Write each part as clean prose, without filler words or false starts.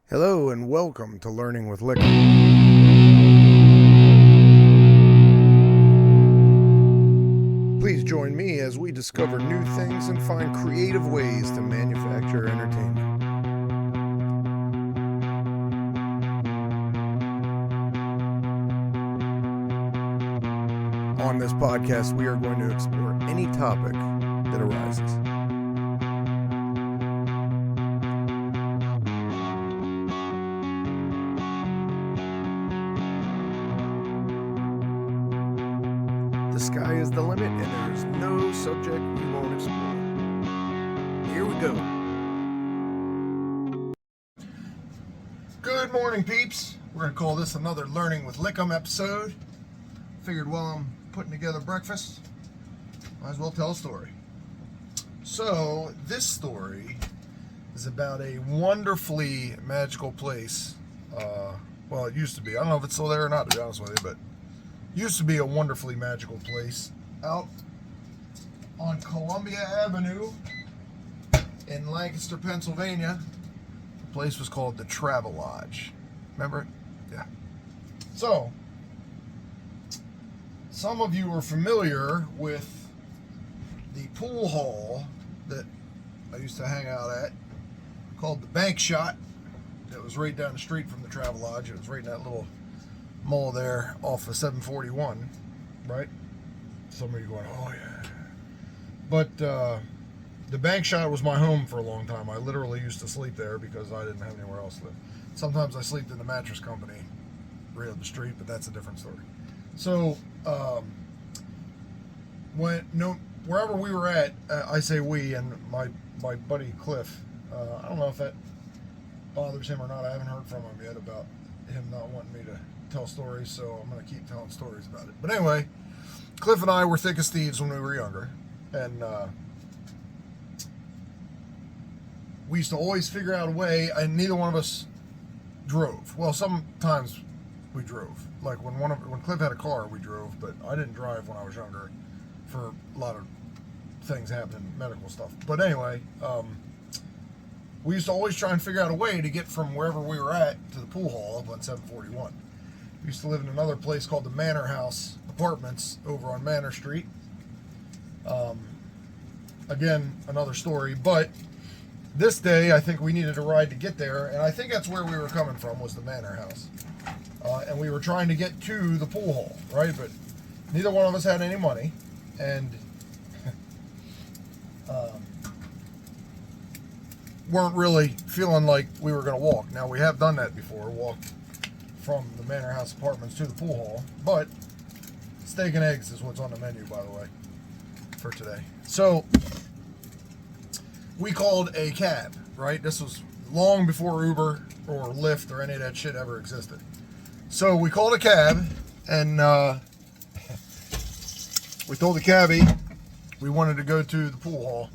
Hello and welcome to Learning with Liquor. Please join me as we discover new things and find creative ways to manufacture entertainment. On this podcast, we are going to explore any topic that arises. The sky is the limit, and there is no subject we won't explore. Here we go. Good morning, peeps. We're going to call this another Learning with Lickum episode. Figured while I'm putting together breakfast, might as well tell a story. So, this story is about a wonderfully magical place. Well, it used to be. I don't know if it's still there or not, to be honest with you, but used to be a wonderfully magical place out on Columbia Avenue in Lancaster, Pennsylvania. The place was called the Travelodge. Remember it? Yeah. So, some of you are familiar with the pool hall that I used to hang out at called the Bank Shot. It was right down the street from the Travelodge. It was right in that little mall there off of 741, right? Some of you going, oh yeah. But the Bank Shot was my home for a long time. I literally used to sleep there because I didn't have anywhere else to live. Sometimes I slept in the Mattress company right up the street, but that's a different story. So wherever we were at, I say we and my buddy Cliff. I don't know if that bothers him or not. I haven't heard from him yet about him not wanting me to tell stories, so I'm going to keep telling stories about it. But anyway, Cliff and I were thick as thieves when we were younger, and we used to always figure out a way, and neither one of us drove. Well, sometimes we drove. Like when Cliff had a car, we drove, but I didn't drive when I was younger for a lot of things happening, medical stuff. But anyway, we used to always try and figure out a way to get from wherever we were at to the pool hall up on 741. We used to live in another place called the Manor House Apartments over on Manor Street. Again, another story, but this day I think we needed a ride to get there, and I think that's where we were coming from, was the Manor House. And we were trying to get to the pool hall, right? But neither one of us had any money, and weren't really feeling like we were going to walk. Now, we have done that before, walked from the Manor House Apartments to the pool hall, but steak and eggs is what's on the menu, by the way, for today. So, we called a cab, right? This was long before Uber or Lyft or any of that shit ever existed. So, we called a cab, and we told the cabbie we wanted to go to the pool hall.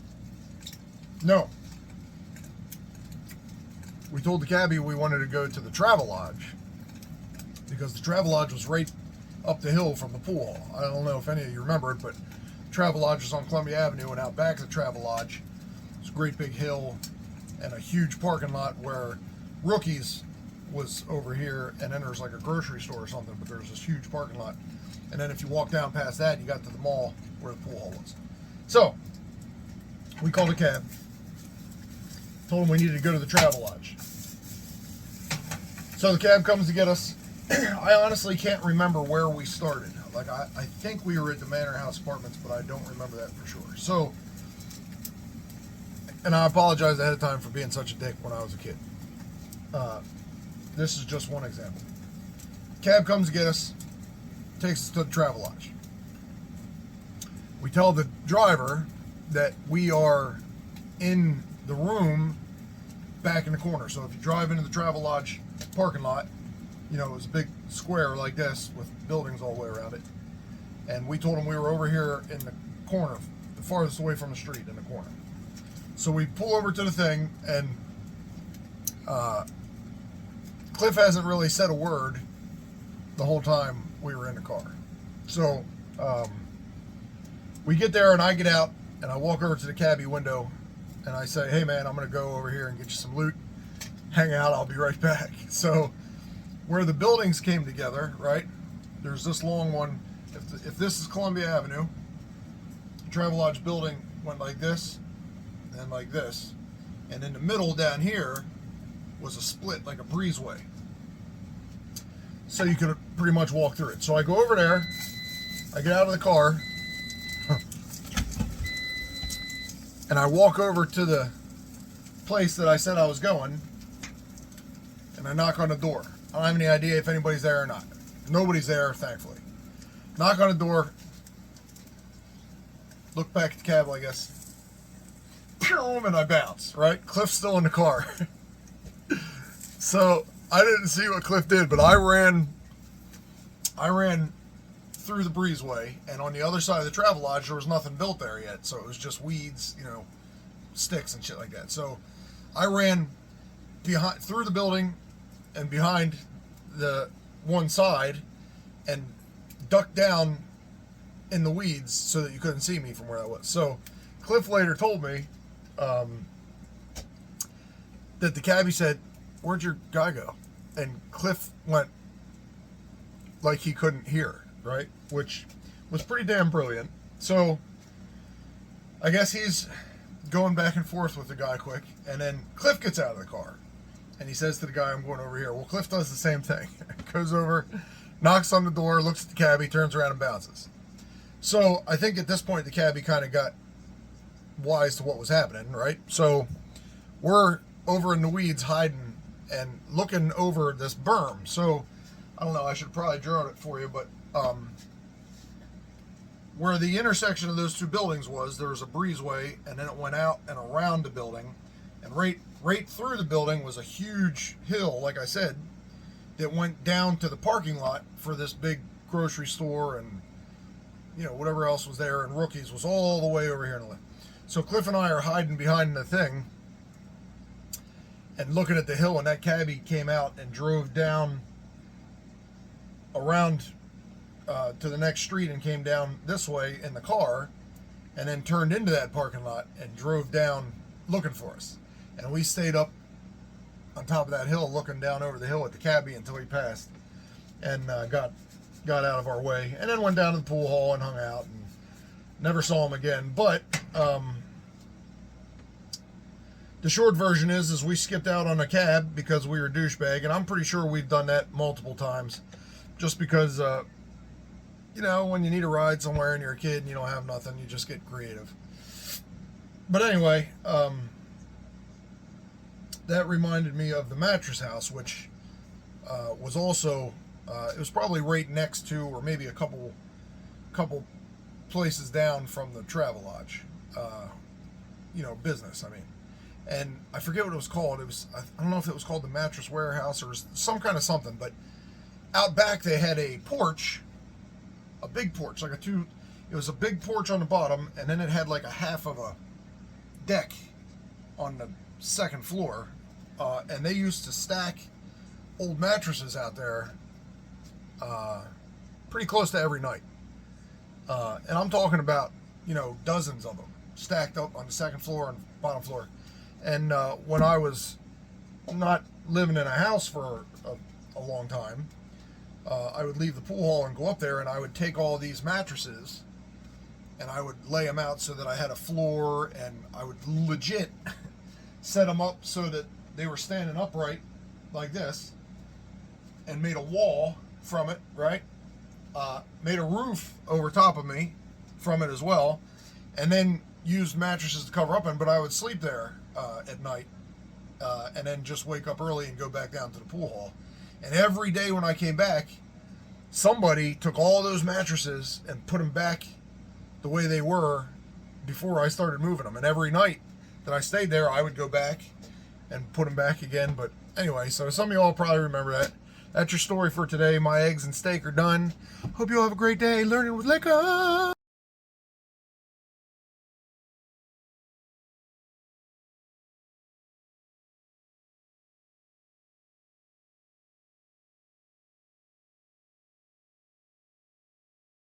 No. We told the cabbie we wanted to go to the Travelodge because the Travelodge was right up the hill from the pool hall. I don't know if any of you remember it, but Travelodge is on Columbia Avenue, and out back of the Travelodge is a great big hill and a huge parking lot where Rookies was over here, and then there's like a grocery store or something, but there's this huge parking lot. And then if you walk down past that, you got to the mall where the pool hall was. So, we called a cab. Told him we needed to go to the Travelodge. So the cab comes to get us. I honestly can't remember where we started. Like, I think we were at the Manor House Apartments, but I don't remember that for sure. So, and I apologize ahead of time for being such a dick when I was a kid. This is just one example. Cab comes to get us, takes us to the Travelodge. We tell the driver that we are in the room back in the corner. So if you drive into the Travelodge parking lot, you know, it was a big square like this with buildings all the way around it. And we told him we were over here in the corner, the farthest away from the street in the corner. So we pull over to the thing, and Cliff hasn't really said a word the whole time we were in the car. So we get there, and I get out, and I walk over to the cabbie window, and I say, hey man, I'm going to go over here and get you some loot. hang out. I'll be right back. So where the buildings came together, right? There's this long one. If this is Columbia Avenue, the Travelodge building went like this and like this. And in the middle down here was a split, like a breezeway. So you could pretty much walk through it. So I go over there, I get out of the car, and I walk over to the place that I said I was going, and I knock on the door. I don't have any idea if anybody's there or not. Nobody's there, thankfully. Knock on the door, look back at the cab, I guess, and I bounce, right? Cliff's still in the car. So I didn't see what Cliff did, but I ran through the breezeway, and on the other side of the Travelodge, there was nothing built there yet, so it was just weeds, sticks and shit like that. So I ran through the building and behind the one side and ducked down in the weeds so that you couldn't see me from where I was. So Cliff later told me that the cabbie said, "Where'd your guy go?" And Cliff went like he couldn't hear, right? Which was pretty damn brilliant. So I guess he's going back and forth with the guy quick, and then Cliff gets out of the car and he says to the guy, "I'm going over here." Well, Cliff does the same thing. Goes over, knocks on the door, looks at the cabbie, turns around and bounces. So I think at this point the cabbie kind of got wise to what was happening, right? So we're over in the weeds hiding and looking over this berm. So I don't know, I should probably draw it for you, but where the intersection of those two buildings was, there was a breezeway, and then it went out and around the building, and right through the building was a huge hill, like I said, that went down to the parking lot for this big grocery store and whatever else was there, and Rookies was all the way over here in the left. So Cliff and I are hiding behind the thing and looking at the hill, and that cabbie came out and drove down around to the next street and came down this way in the car, and then turned into that parking lot and drove down looking for us. And we stayed up on top of that hill looking down over the hill at the cabbie until he passed and got out of our way, and then went down to the pool hall and hung out and never saw him again. But the short version is we skipped out on a cab because we were a douchebag, and I'm pretty sure we've done that multiple times just because when you need a ride somewhere and you're a kid and you don't have nothing, you just get creative. But anyway, that reminded me of the Mattress house, which was also it was probably right next to, or maybe a couple places down from the Travelodge business. I mean, and I forget what it was called. It was, I don't know if it was called the Mattress Warehouse or some kind of something, but out back they had a porch, a big porch, it was a big porch on the bottom, and then it had like a half of a deck on the second floor, and they used to stack old mattresses out there pretty close to every night. And I'm talking about, dozens of them stacked up on the second floor and bottom floor. And when I was not living in a house for a long time, I would leave the pool hall and go up there, and I would take all these mattresses and I would lay them out so that I had a floor, and I would legit set them up so that they were standing upright like this, and made a wall from it, right? Made a roof over top of me from it as well, and then used mattresses to cover up in, but I would sleep there at night, and then just wake up early and go back down to the pool hall. And every day when I came back, somebody took all those mattresses and put them back the way they were before I started moving them. And every night that I stayed there, I would go back and put them back again. But anyway, so some of y'all probably remember that. That's your story for today. My eggs and steak are done. Hope you all have a great day learning with Liquor.